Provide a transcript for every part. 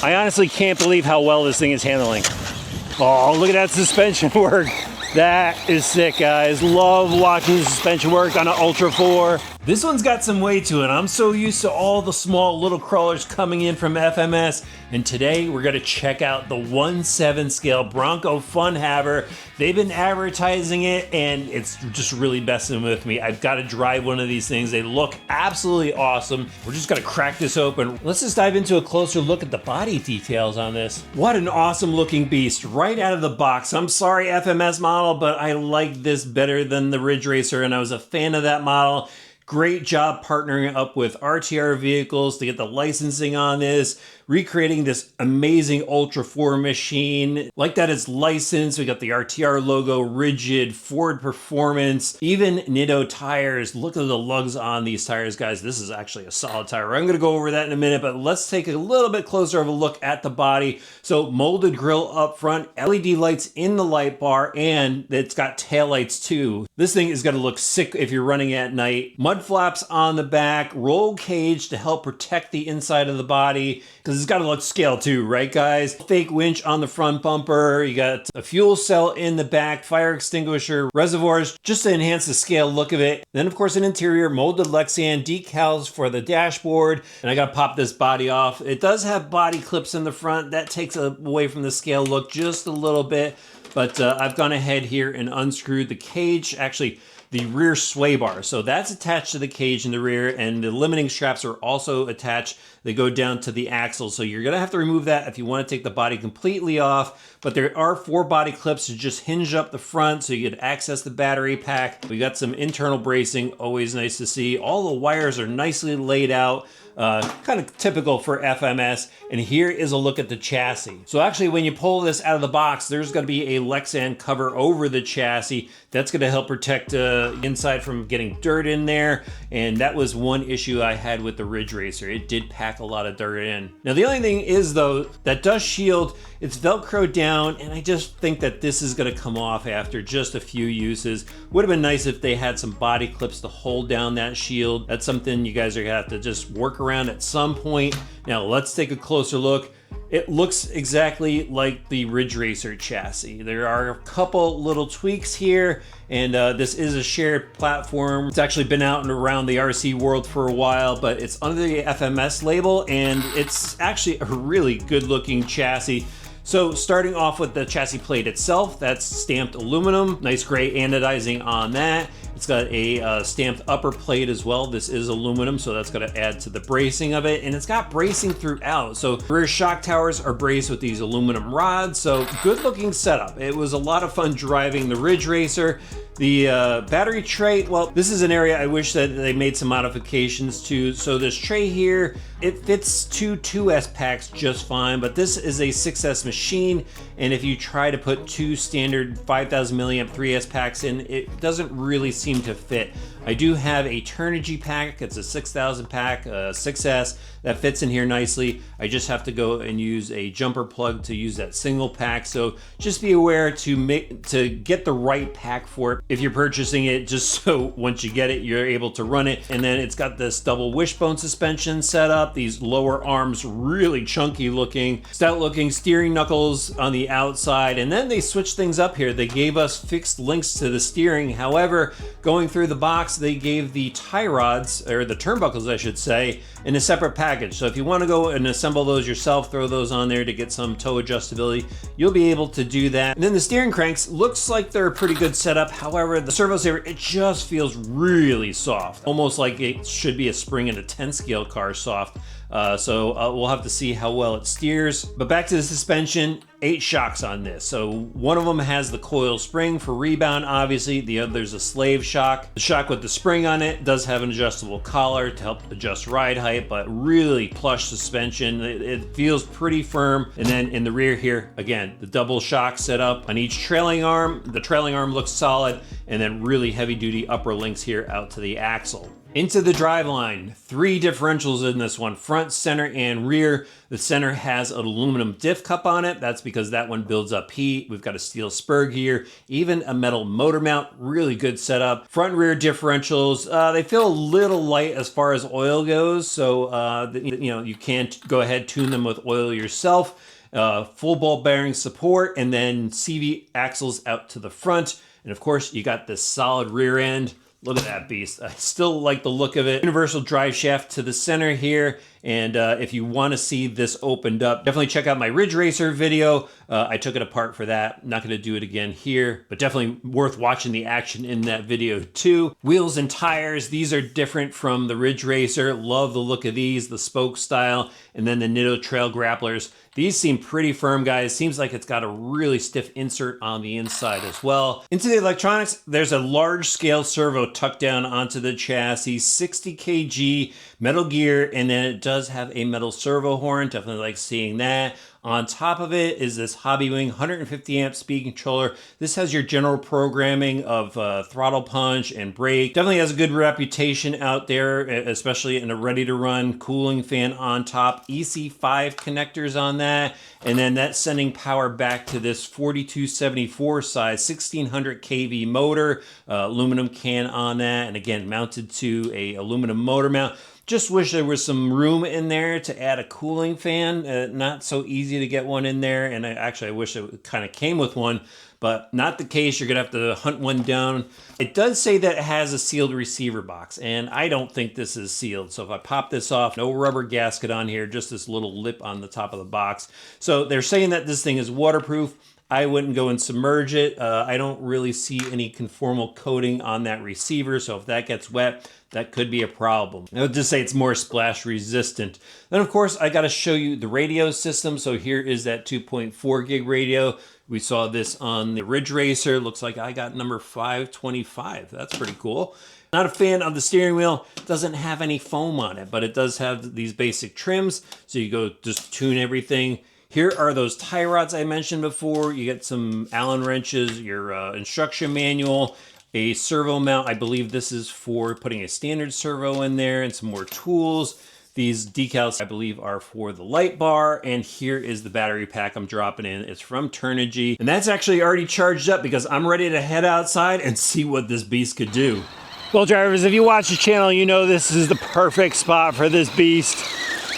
I honestly can't believe how well this thing is handling. Oh, look at that suspension work. That is sick, guys. Love watching the suspension work on an Ultra 4. This one's got some weight to it. I'm so used to all the small little crawlers coming in from FMS, and today we're gonna check out the 1/7 scale Bronco Fun Haver. They've been advertising it, and it's just really messing with me. I've got to drive one of these things. They look absolutely awesome. We're just gonna crack this open. Let's just dive into a closer look at the body details on this. What an awesome looking beast right out of the box. I'm sorry, FMS model, but I like this better than the Ridge Racer, and I was a fan of that model. Great job partnering up with RTR vehicles to get the licensing on this, recreating this amazing Ultra 4 machine. Like that it's licensed. We got the RTR logo, rigid, Ford performance, even Nitto tires. Look at the lugs on these tires, guys. This is actually a solid tire. I'm gonna go over that in a minute, but let's take a little bit closer of a look at the body. So molded grille up front, LED lights in the light bar, and it's got taillights too. This thing is gonna look sick if you're running at night. Mud flaps on the back, roll cage to help protect the inside of the body, because it's got to look scale too, right guys? Fake winch on the front bumper, you got a fuel cell in the back, fire extinguisher, reservoirs, just to enhance the scale look of it. Then of course an interior, molded Lexan decals for the dashboard, and I gotta pop this body off. It does have body clips in the front, that takes away from the scale look just a little bit, but I've gone ahead here and unscrewed the cage, actually the rear sway bar. So that's attached to the cage in the rear, and the limiting straps are also attached. They go down to the axle. So you're gonna have to remove that if you wanna take the body completely off, but there are 4 body clips to just hinge up the front so you can access the battery pack. We got some internal bracing, always nice to see. All the wires are nicely laid out. Kind of typical for FMS. And here is a look at the chassis. So actually when you pull this out of the box, there's gonna be a Lexan cover over the chassis. That's gonna help protect inside from getting dirt in there. And that was one issue I had with the Ridge Racer. It did pack a lot of dirt in. Now the only thing is though, that does shield, it's Velcro down, and I just think that this is gonna come off after just a few uses. Would have been nice if they had some body clips to hold down that shield. That's something you guys are gonna have to just work around at some point. Now let's take a closer look. It looks exactly like the Ridge Racer chassis. There are a couple little tweaks here, and this is a shared platform. It's actually been out and around the RC world for a while, but it's under the FMS label, and it's actually a really good looking chassis. So starting off with the chassis plate itself, that's stamped aluminum, nice gray anodizing on that. It's got a stamped upper plate as well. This is aluminum, so that's gonna add to the bracing of it, and it's got bracing throughout. So rear shock towers are braced with these aluminum rods, so good looking setup. It was a lot of fun driving the Ridge Racer. The battery tray, well, this is an area I wish that they made some modifications to. So this tray here, it fits 2 2S packs just fine, but this is a 6S machine, and if you try to put 2 standard 5000 milliamp 3S packs in, it doesn't really seem to fit. I do have a Turnigy pack, it's a 6000 pack, 6S, that fits in here nicely. I just have to go and use a jumper plug to use that single pack, so just be aware to get the right pack for it if you're purchasing it, just so once you get it, you're able to run it. And then it's got this double wishbone suspension set up, these lower arms really chunky looking, stout looking steering knuckles on the outside, and then they switched things up here. They gave us fixed links to the steering. However, going through the box, they gave the tie rods, or the turnbuckles I should say, in a separate package. So if you want to go and assemble those yourself, throw those on there to get some toe adjustability, you'll be able to do that. And then the steering cranks, looks like they're a pretty good setup. However, the servo saver, it just feels really soft, almost like it should be a spring in a 10 scale car soft. So we'll have to see how well it steers. But back to the suspension, 8 shocks on this. So one of them has the coil spring for rebound, obviously. The other's a slave shock. The shock with the spring on it does have an adjustable collar to help adjust ride height, but really plush suspension. It feels pretty firm. And then in the rear here, again, the double shock set up on each trailing arm. The trailing arm looks solid, and then really heavy duty upper links here out to the axle. Into the driveline, 3 differentials in this one, front, center, and rear. The center has an aluminum diff cup on it. That's because that one builds up heat. We've got a steel spur gear, even a metal motor mount, really good setup. Front and rear differentials, they feel a little light as far as oil goes, so you can't go ahead tune them with oil yourself. Full ball bearing support, and then CV axles out to the front. And of course, you got this solid rear end. Look at that beast. I still like the look of it. Universal drive shaft to the center here. And if you want to see this opened up, definitely check out my Ridge Racer video. I took it apart for that. Not going to do it again here, but definitely worth watching the action in that video too. Wheels and tires, these are different from the Ridge Racer. Love the look of these, the spoke style, and then the Nitto Trail Grapplers. These seem pretty firm, guys. Seems like it's got a really stiff insert on the inside as well. Into the electronics, there's a large scale servo tucked down onto the chassis, 60 kg metal gear, and then it does have a metal servo horn. Definitely like seeing that. On top of it is this Hobbywing 150 amp speed controller. This has your general programming of throttle punch and brake. Definitely has a good reputation out there, especially in a ready to run cooling fan on top. EC5 connectors on that. And then that's sending power back to this 4274 size 1600 kV motor, aluminum can on that. And again, mounted to a aluminum motor mount. Just wish there was some room in there to add a cooling fan. Not so easy to get one in there, and I wish it kind of came with one, but not the case. You're gonna have to hunt one down. It does say that it has a sealed receiver box, and I don't think this is sealed. So if I pop this off, no rubber gasket on here, just this little lip on the top of the box. So they're saying that this thing is waterproof. I wouldn't go and submerge it. I don't really see any conformal coating on that receiver, so if that gets wet, that could be a problem. I would just say it's more splash resistant. Then of course, I gotta show you the radio system. So here is that 2.4 gig radio. We saw this on the Ridge Racer. Looks like I got number 525. That's pretty cool. Not a fan of the steering wheel. It doesn't have any foam on it, but it does have these basic trims. So you go just tune everything. Here are those tie rods I mentioned before. You get some Allen wrenches, your instruction manual, a servo mount. I believe this is for putting a standard servo in there, and some more tools. These decals, I believe, are for the light bar. And here is the battery pack I'm dropping in. It's from Turnigy. And that's actually already charged up because I'm ready to head outside and see what this beast could do. Well, drivers, if you watch the channel, you know this is the perfect spot for this beast.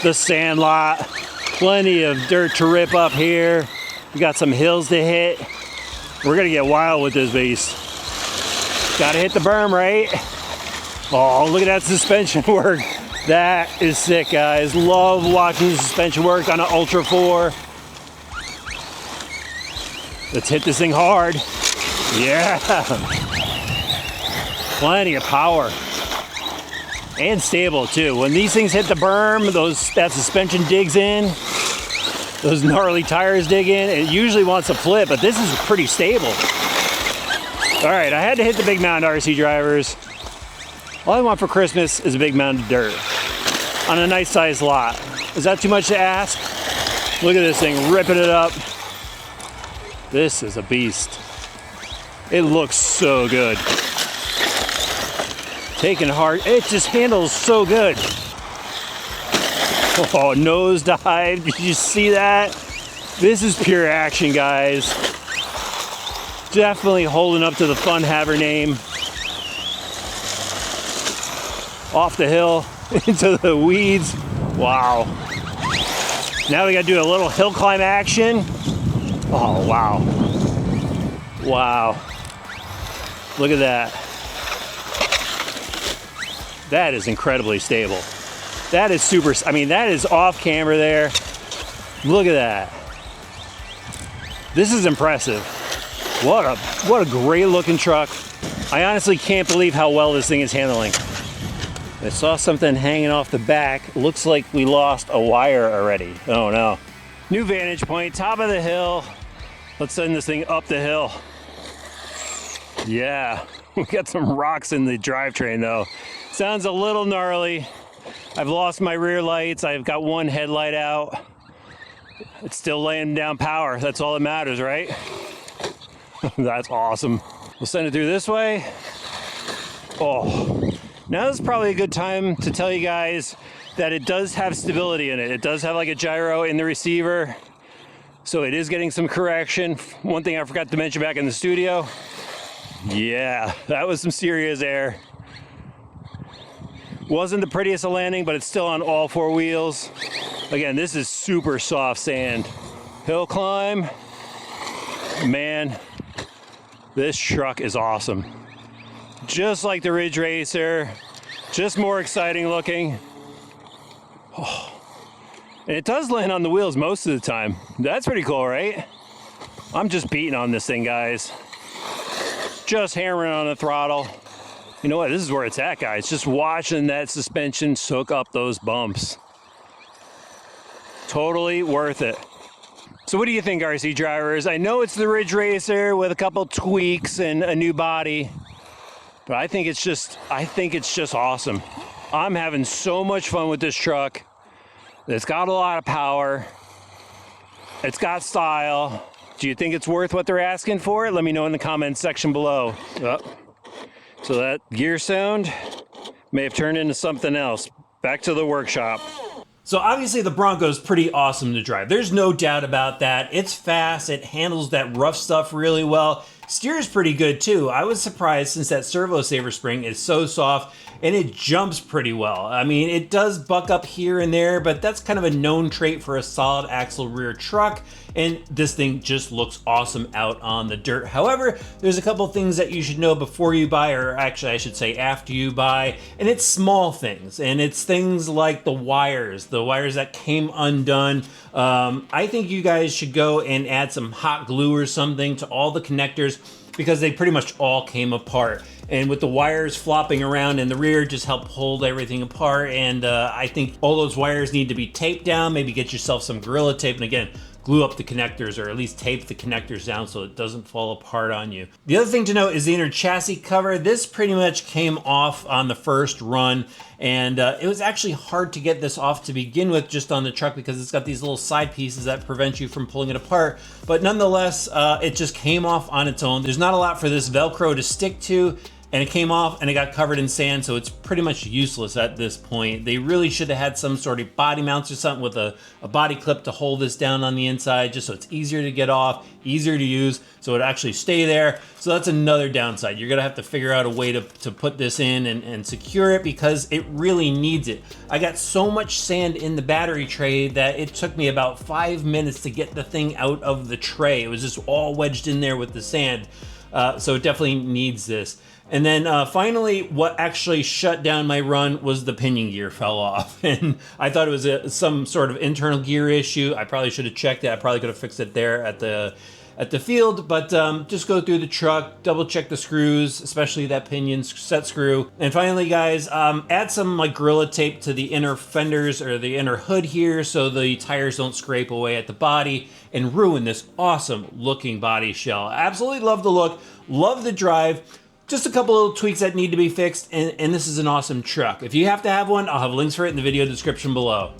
The sand lot. Plenty of dirt to rip up here. We got some hills to hit. We're gonna get wild with this beast. Gotta hit the berm, right? Oh, look at that suspension work. That is sick, guys. Love watching the suspension work on an Ultra 4. Let's hit this thing hard. Yeah. Plenty of power. And stable too. When these things hit the berm, that suspension digs in, those gnarly tires dig in, it usually wants to flip, but this is pretty stable. All right, I had to hit the big mound, RC drivers. All I want for Christmas is a big mound of dirt on a nice sized lot. Is that too much to ask? Look at this thing, ripping it up. This is a beast. It looks so good. Taking hard, it just handles so good. Oh, nosedive, did you see that? This is pure action, guys. Definitely holding up to the Fun Haver name. Off the hill, into the weeds. Wow. Now we gotta do a little hill climb action. Oh, wow. Wow. Look at that. That is incredibly stable. That is super, I mean, that is off camera there. Look at that. This is impressive. What a great looking truck. I honestly can't believe how well this thing is handling. I saw something hanging off the back. Looks like we lost a wire already. Oh no. New vantage point, top of the hill. Let's send this thing up the hill. Yeah, we got some rocks in the drivetrain though. Sounds a little gnarly. I've lost my rear lights. I've got one headlight out. It's still laying down power. That's all that matters, right? That's awesome. We'll send it through this way. Oh, Now is probably a good time to tell you guys that it does have stability in it. It does have like a gyro in the receiver, so it is getting some correction. One thing I forgot to mention back in the studio, yeah, that was some serious air. Wasn't the prettiest of landing, but it's still on all 4 wheels. Again, this is super soft sand. Hill climb, man, this truck is awesome. Just like the Ridge Racer, just more exciting looking. Oh. And it does land on the wheels most of the time. That's pretty cool, right? I'm just beating on this thing, guys. Just hammering on the throttle. You know what? This is where it's at, guys. Just watching that suspension soak up those bumps. Totally worth it. So what do you think, RC drivers? I know it's the Ridge Racer with a couple tweaks and a new body, but I think it's just awesome. I'm having so much fun with this truck. It's got a lot of power. It's got style. Do you think it's worth what they're asking for it? Let me know in the comments section below. Oh. So that gear sound may have turned into something else. Back to the workshop. So obviously the Bronco is pretty awesome to drive. There's no doubt about that. It's fast, it handles that rough stuff really well. Steers pretty good too. I was surprised since that servo saver spring is so soft and it jumps pretty well. I mean, it does buck up here and there, but that's kind of a known trait for a solid axle rear truck. And this thing just looks awesome out on the dirt. However, there's a couple things that you should know before you buy, or actually I should say after you buy, and it's small things. And it's things like the wires that came undone. I think you guys should go and add some hot glue or something to all the connectors because they pretty much all came apart. And with the wires flopping around in the rear, just help hold everything apart. And I think all those wires need to be taped down. Maybe get yourself some Gorilla Tape. And again, glue up the connectors or at least tape the connectors down so it doesn't fall apart on you. The other thing to note is the inner chassis cover. This pretty much came off on the first run, and it was actually hard to get this off to begin with just on the truck because it's got these little side pieces that prevent you from pulling it apart. But nonetheless, it just came off on its own. There's not a lot for this Velcro to stick to, and it came off and it got covered in sand, so it's pretty much useless at this point. They really should have had some sort of body mounts or something with a body clip to hold this down on the inside, just so it's easier to get off, easier to use, so it actually stay there. So that's another downside. You're gonna have to figure out a way to put this in and secure it because it really needs it. I got so much sand in the battery tray that it took me about 5 minutes to get the thing out of the tray. It was just all wedged in there with the sand. So it definitely needs this. And then finally, what actually shut down my run was the pinion gear fell off. And I thought it was some sort of internal gear issue. I probably should have checked it. I probably could have fixed it there at the field, but just go through the truck, double check the screws, especially that pinion set screw. And finally, guys, add some like Gorilla Tape to the inner fenders or the inner hood here so the tires don't scrape away at the body and ruin this awesome looking body shell. Absolutely love the look, love the drive. Just a couple little tweaks that need to be fixed, and this is an awesome truck. If you have to have one, I'll have links for it in the video description below.